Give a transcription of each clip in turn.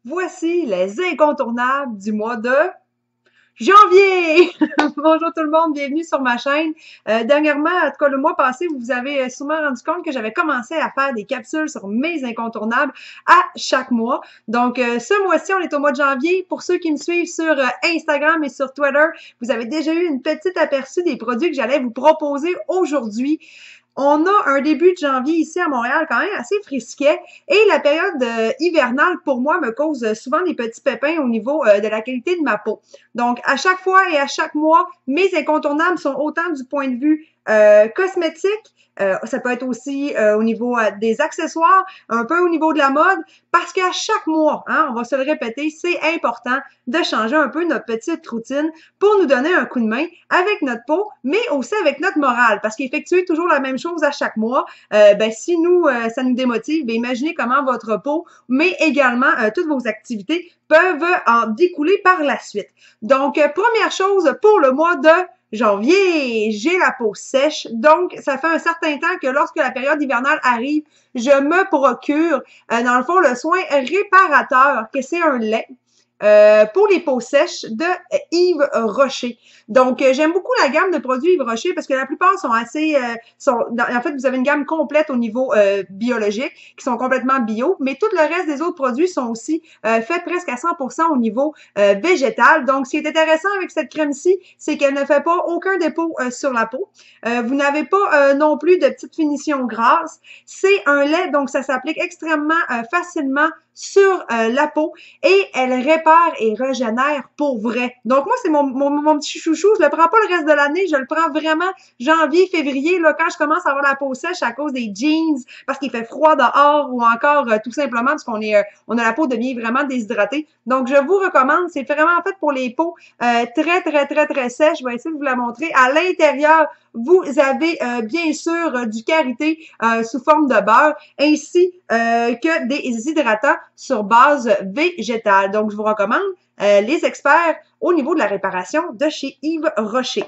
Voici les incontournables du mois de janvier! Bonjour tout le monde, bienvenue sur ma chaîne. Dernièrement, en tout cas le mois passé, vous vous avez sûrement rendu compte que j'avais commencé à faire des capsules sur mes incontournables à chaque mois. Donc ce mois-ci, on est au mois de janvier. Pour ceux qui me suivent sur Instagram et sur Twitter, vous avez déjà eu une petite aperçu des produits que j'allais vous proposer aujourd'hui. On a un début de janvier ici à Montréal quand même assez frisquet et la période hivernale pour moi me cause souvent des petits pépins au niveau de la qualité de ma peau. Donc à chaque fois et à chaque mois, mes incontournables sont autant du point de vue cosmétique, ça peut être aussi au niveau des accessoires, un peu au niveau de la mode, parce qu'à chaque mois, hein, on va se le répéter, c'est important de changer un peu notre petite routine pour nous donner un coup de main avec notre peau, mais aussi avec notre morale, parce qu'effectuer toujours la même chose à chaque mois, si ça nous démotive, ben imaginez comment votre peau, mais également toutes vos activités peuvent en découler par la suite. Donc, première chose pour le mois de janvier, j'ai la peau sèche, donc ça fait un certain temps que lorsque la période hivernale arrive, je me procure, dans le fond, le soin réparateur, que c'est un lait pour les peaux sèches de Yves Rocher. Donc, j'aime beaucoup la gamme de produits Yves Rocher parce que la plupart sont assez... en fait, vous avez une gamme complète au niveau biologique, qui sont complètement bio, mais tout le reste des autres produits sont aussi faits presque à 100% au niveau végétal. Donc, ce qui est intéressant avec cette crème-ci, c'est qu'elle ne fait pas aucun dépôt sur la peau. Vous n'avez pas non plus de petite finition grasse. C'est un lait, donc ça s'applique extrêmement facilement sur la peau et elle répare et régénère pour vrai. Donc moi, c'est mon petit chouchou. Je le prends pas le reste de l'année. Je le prends vraiment janvier, février, là, quand je commence à avoir la peau sèche à cause des jeans, parce qu'il fait froid dehors ou encore tout simplement parce on a la peau devient vraiment déshydratée. Donc, je vous recommande. C'est vraiment fait pour les peaux très sèches. Je vais essayer de vous la montrer. À l'intérieur, vous avez bien sûr du karité sous forme de beurre, ainsi que des hydratants sur base végétale. Donc, je vous recommande les experts au niveau de la réparation de chez Yves Rocher.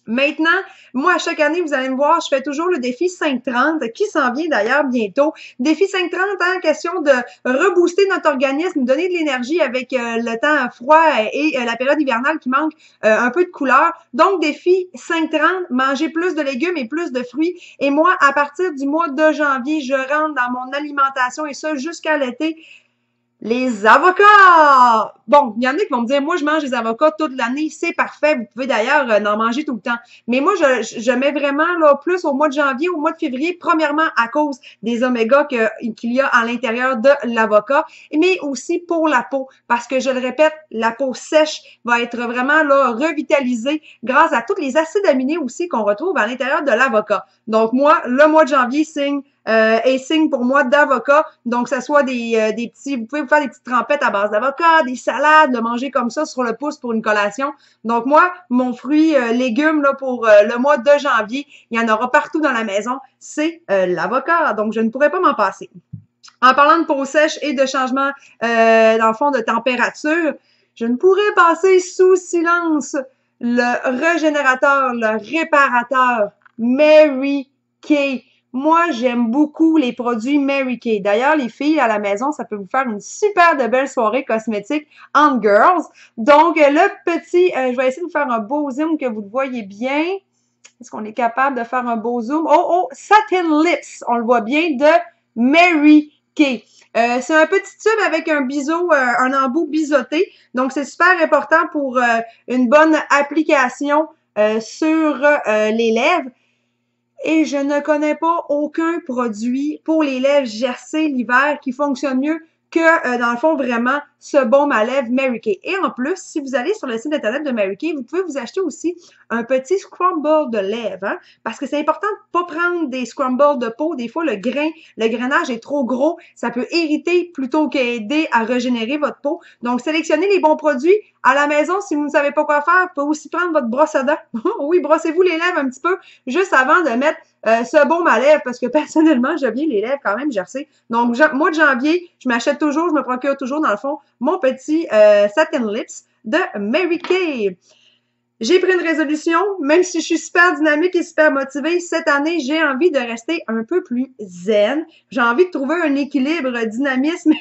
Maintenant, moi, à chaque année, vous allez me voir, je fais toujours le défi 530, qui s'en vient d'ailleurs bientôt. Défi 530, hein, question de rebooster notre organisme, donner de l'énergie avec le temps froid et la période hivernale qui manque un peu de couleur. Donc, défi 530, manger plus de légumes et plus de fruits. Et moi, à partir du mois de janvier, je rentre dans mon alimentation et ça jusqu'à l'été. Les avocats! Bon, il y en a qui vont me dire, moi, je mange des avocats toute l'année, c'est parfait. Vous pouvez d'ailleurs en manger tout le temps. Mais moi, je mets vraiment là plus au mois de janvier, au mois de février, premièrement à cause des omégas qu'il y a à l'intérieur de l'avocat, mais aussi pour la peau. Parce que, je le répète, la peau sèche va être vraiment là revitalisée grâce à tous les acides aminés aussi qu'on retrouve à l'intérieur de l'avocat. Donc, moi, le mois de janvier signe pour moi d'avocat. Donc, ça soit des petits, vous pouvez vous faire des petites trempettes à base d'avocat, des salades, le manger comme ça sur le pouce pour une collation. Donc, moi, mon fruit légume là pour le mois de janvier, il y en aura partout dans la maison, c'est l'avocat. Donc, je ne pourrais pas m'en passer. En parlant de peau sèche et de changement, dans le fond, de température, je ne pourrais passer sous silence le régénérateur, le réparateur Mary Kay. Moi, j'aime beaucoup les produits Mary Kay. D'ailleurs, les filles à la maison, ça peut vous faire une super de belle soirée cosmétique en girls. Donc, le petit, je vais essayer de vous faire un beau zoom que vous le voyez bien. Est-ce qu'on est capable de faire un beau zoom? Oh, Satin Lips, on le voit bien, de Mary Kay. C'est un petit tube avec un biseau, un embout biseauté. Donc, c'est super important pour une bonne application sur les lèvres. Et je ne connais pas aucun produit pour les lèvres gercées l'hiver qui fonctionne mieux que, dans le fond, vraiment, ce baume à lèvres Mary Kay. Et en plus, si vous allez sur le site internet de Mary Kay, vous pouvez vous acheter aussi un petit scrumble de lèvres, hein, parce que c'est important de pas prendre des scrumbles de peau. Des fois, le grainage est trop gros. Ça peut irriter plutôt qu'aider à régénérer votre peau. Donc, sélectionnez les bons produits. À la maison, si vous ne savez pas quoi faire, vous pouvez aussi prendre votre brosse à dents. Oui, brossez-vous les lèvres un petit peu juste avant de mettre ce baume à lèvres, parce que personnellement, j'aime bien les lèvres quand même gercées. Donc, mois de janvier, je me procure toujours, dans le fond, mon petit Satin Lips de Mary Kay. J'ai pris une résolution, même si je suis super dynamique et super motivée, cette année, j'ai envie de rester un peu plus zen. J'ai envie de trouver un équilibre, dynamisme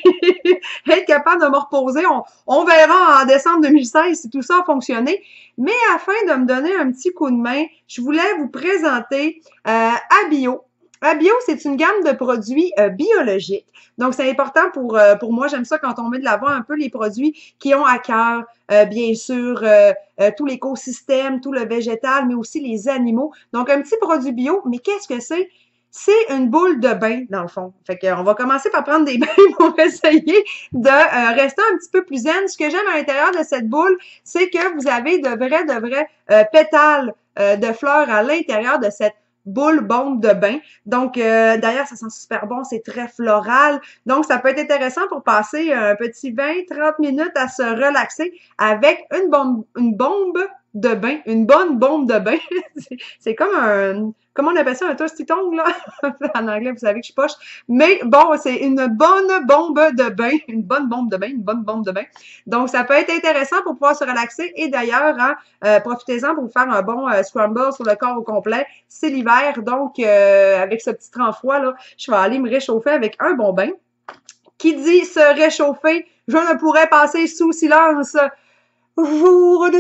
et être capable de me reposer. On verra en décembre 2016 si tout ça a fonctionné. Mais afin de me donner un petit coup de main, je voulais vous présenter Abio. Abio, c'est une gamme de produits biologiques. Donc, c'est important pour moi. J'aime ça quand on met de l'avant un peu les produits qui ont à cœur, bien sûr, tout l'écosystème, tout le végétal, mais aussi les animaux. Donc, un petit produit bio, mais qu'est-ce que c'est? C'est une boule de bain, dans le fond. Fait qu'on va commencer par prendre des bains pour essayer de rester un petit peu plus zen. Ce que j'aime à l'intérieur de cette boule, c'est que vous avez de vrais pétales de fleurs à l'intérieur de cette boule bombe de bain. Donc, d'ailleurs, ça sent super bon, c'est très floral. Donc, ça peut être intéressant pour passer un petit 20-30 minutes à se relaxer avec une bombe de bain, une bonne bombe de bain. C'est comme comment on appelle ça, un toasty tongue, là? En anglais, vous savez que je suis poche. Mais bon, c'est une bonne bombe de bain, une bonne bombe de bain, une bonne bombe de bain. Donc, ça peut être intéressant pour pouvoir se relaxer. Et d'ailleurs, profitez-en pour vous faire un bon scramble sur le corps au complet. C'est l'hiver, donc avec ce petit temps froid, là, je vais aller me réchauffer avec un bon bain. Qui dit se réchauffer, je ne pourrais passer sous silence Jour de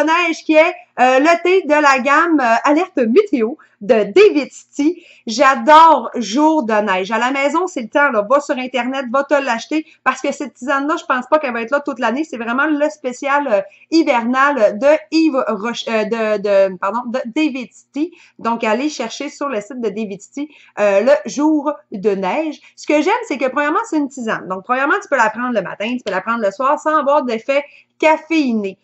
neige qui est le thé de la gamme Alerte Météo de David City. J'adore Jour de neige. À la maison, c'est le temps, là. Va sur Internet, va te l'acheter parce que cette tisane-là, je pense pas qu'elle va être là toute l'année. C'est vraiment le spécial hivernal de Yves Roche, de David City. Donc, allez chercher sur le site de David City le Jour de neige. Ce que j'aime, c'est que premièrement, c'est une tisane. Donc, premièrement, tu peux la prendre le matin, tu peux la prendre le soir sans avoir d'effet caféiné.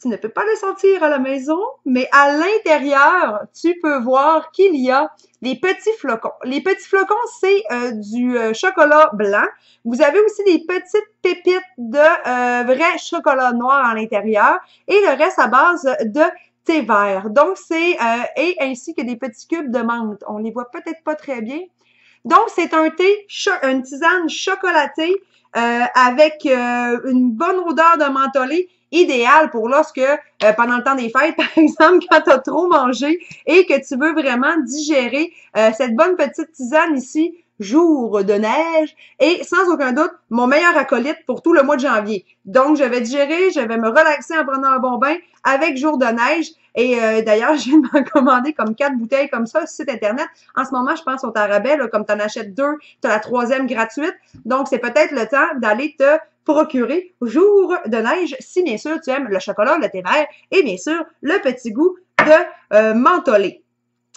Tu ne peux pas le sentir à la maison, mais à l'intérieur, tu peux voir qu'il y a des petits flocons. Les petits flocons, c'est du chocolat blanc. Vous avez aussi des petites pépites de vrai chocolat noir à l'intérieur et le reste à base de thé vert. Donc, c'est et ainsi que des petits cubes de menthe. On les voit peut-être pas très bien. Donc, c'est un thé, une tisane chocolatée avec une bonne odeur de mentholé, idéal pour lorsque, pendant le temps des fêtes, par exemple, quand tu as trop mangé et que tu veux vraiment digérer cette bonne petite tisane ici, jour de neige, et sans aucun doute, mon meilleur acolyte pour tout le mois de janvier. Donc, je vais digérer, je vais me relaxer en prenant un bon bain avec jour de neige. Et d'ailleurs, je viens de m'en commander comme 4 bouteilles comme ça sur site Internet. En ce moment, je pense au rabais, là, comme tu en achètes 2, tu as la 3e gratuite. Donc, c'est peut-être le temps d'aller te procurer jour de neige si, bien sûr, tu aimes le chocolat, le thé vert et, bien sûr, le petit goût de mentholé.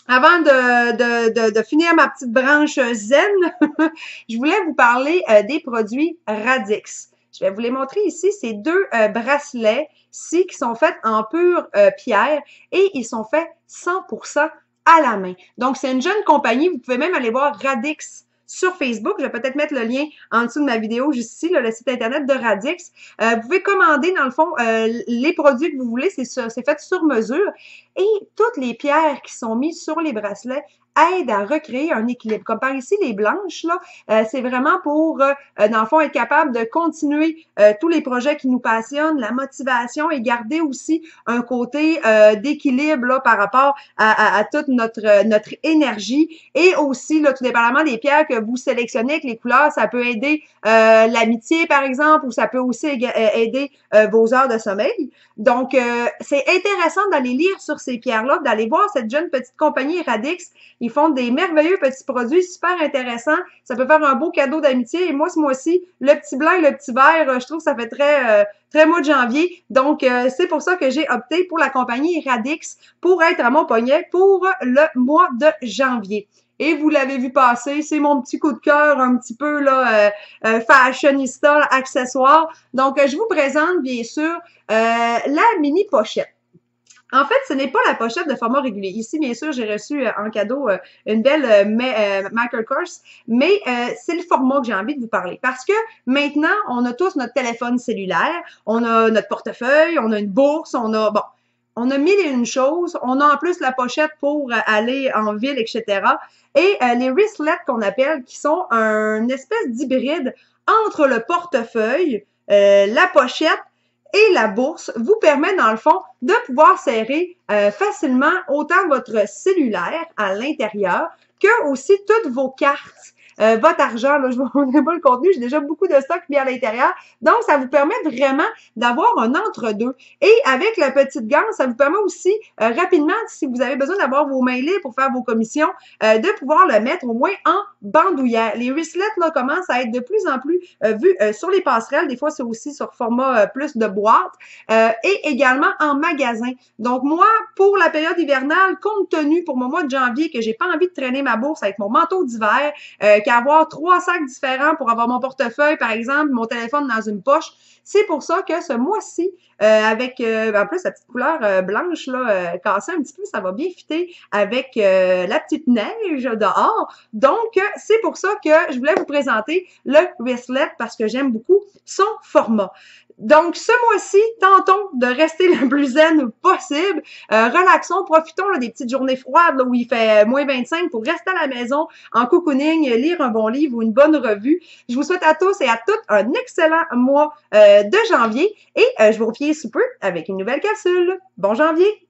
Avant de finir ma petite branche zen, je voulais vous parler des produits Radix. Je vais vous les montrer ici. C'est 2 bracelets ici qui sont faits en pure pierre et ils sont faits 100% à la main. Donc, c'est une jeune compagnie. Vous pouvez même aller voir Radix sur Facebook. Je vais peut-être mettre le lien en dessous de ma vidéo, juste ici, là, le site Internet de Radix. Vous pouvez commander, dans le fond, les produits que vous voulez. C'est fait sur mesure. Et toutes les pierres qui sont mises sur les bracelets aident à recréer un équilibre. Comme par ici, les blanches, là, c'est vraiment pour, dans le fond, être capable de continuer tous les projets qui nous passionnent, la motivation et garder aussi un côté d'équilibre là, par rapport à toute notre énergie. Et aussi, là, tout dépendamment des pierres que vous sélectionnez avec les couleurs, ça peut aider l'amitié, par exemple, ou ça peut aussi aider vos heures de sommeil. Donc, c'est intéressant d'aller lire sur ces pierres-là, d'aller voir cette jeune petite compagnie Radix. Ils font des merveilleux petits produits super intéressants. Ça peut faire un beau cadeau d'amitié. Et moi, ce mois-ci, le petit blanc et le petit vert, je trouve que ça fait très mois de janvier. Donc, c'est pour ça que j'ai opté pour la compagnie Radix pour être à mon poignet pour le mois de janvier. Et vous l'avez vu passer, c'est mon petit coup de cœur un petit peu là fashionista, accessoire. Donc, je vous présente bien sûr la mini pochette. En fait, ce n'est pas la pochette de format régulier. Ici, bien sûr, j'ai reçu en cadeau une belle Michael Kors, mais c'est le format que j'ai envie de vous parler. Parce que maintenant, on a tous notre téléphone cellulaire, on a notre portefeuille, on a une bourse, on a mille et une choses. On a en plus la pochette pour aller en ville, etc. Et les wristlets qu'on appelle, qui sont une espèce d'hybride entre le portefeuille, la pochette Et la bourse vous permet, dans le fond, de pouvoir serrer facilement autant votre cellulaire à l'intérieur que aussi toutes vos cartes. Votre argent, là, je ne vous montrerai pas le contenu, j'ai déjà beaucoup de stock mis à l'intérieur. Donc, ça vous permet vraiment d'avoir un entre-deux. Et avec la petite ganse, ça vous permet aussi rapidement, si vous avez besoin d'avoir vos mains libres pour faire vos commissions, de pouvoir le mettre au moins en bandoulière. Les wristlets là, commencent à être de plus en plus vus sur les passerelles. Des fois, c'est aussi sur format plus de boîte et également en magasin. Donc, moi, pour la période hivernale, compte tenu pour mon mois de janvier que j'ai pas envie de traîner ma bourse avec mon manteau d'hiver, qu'avoir 3 sacs différents pour avoir mon portefeuille, par exemple, mon téléphone dans une poche. C'est pour ça que ce mois-ci, avec en plus la petite couleur blanche là, cassée un petit peu, ça va bien fitter avec la petite neige dehors. Donc, c'est pour ça que je voulais vous présenter le wristlet parce que j'aime beaucoup son format. Donc, ce mois-ci, tentons de rester le plus zen possible. Relaxons, profitons là, des petites journées froides là, où il fait moins 25 pour rester à la maison en cocooning, lire un bon livre ou une bonne revue. Je vous souhaite à tous et à toutes un excellent mois de janvier et je vous reviens sous peu avec une nouvelle capsule. Bon janvier!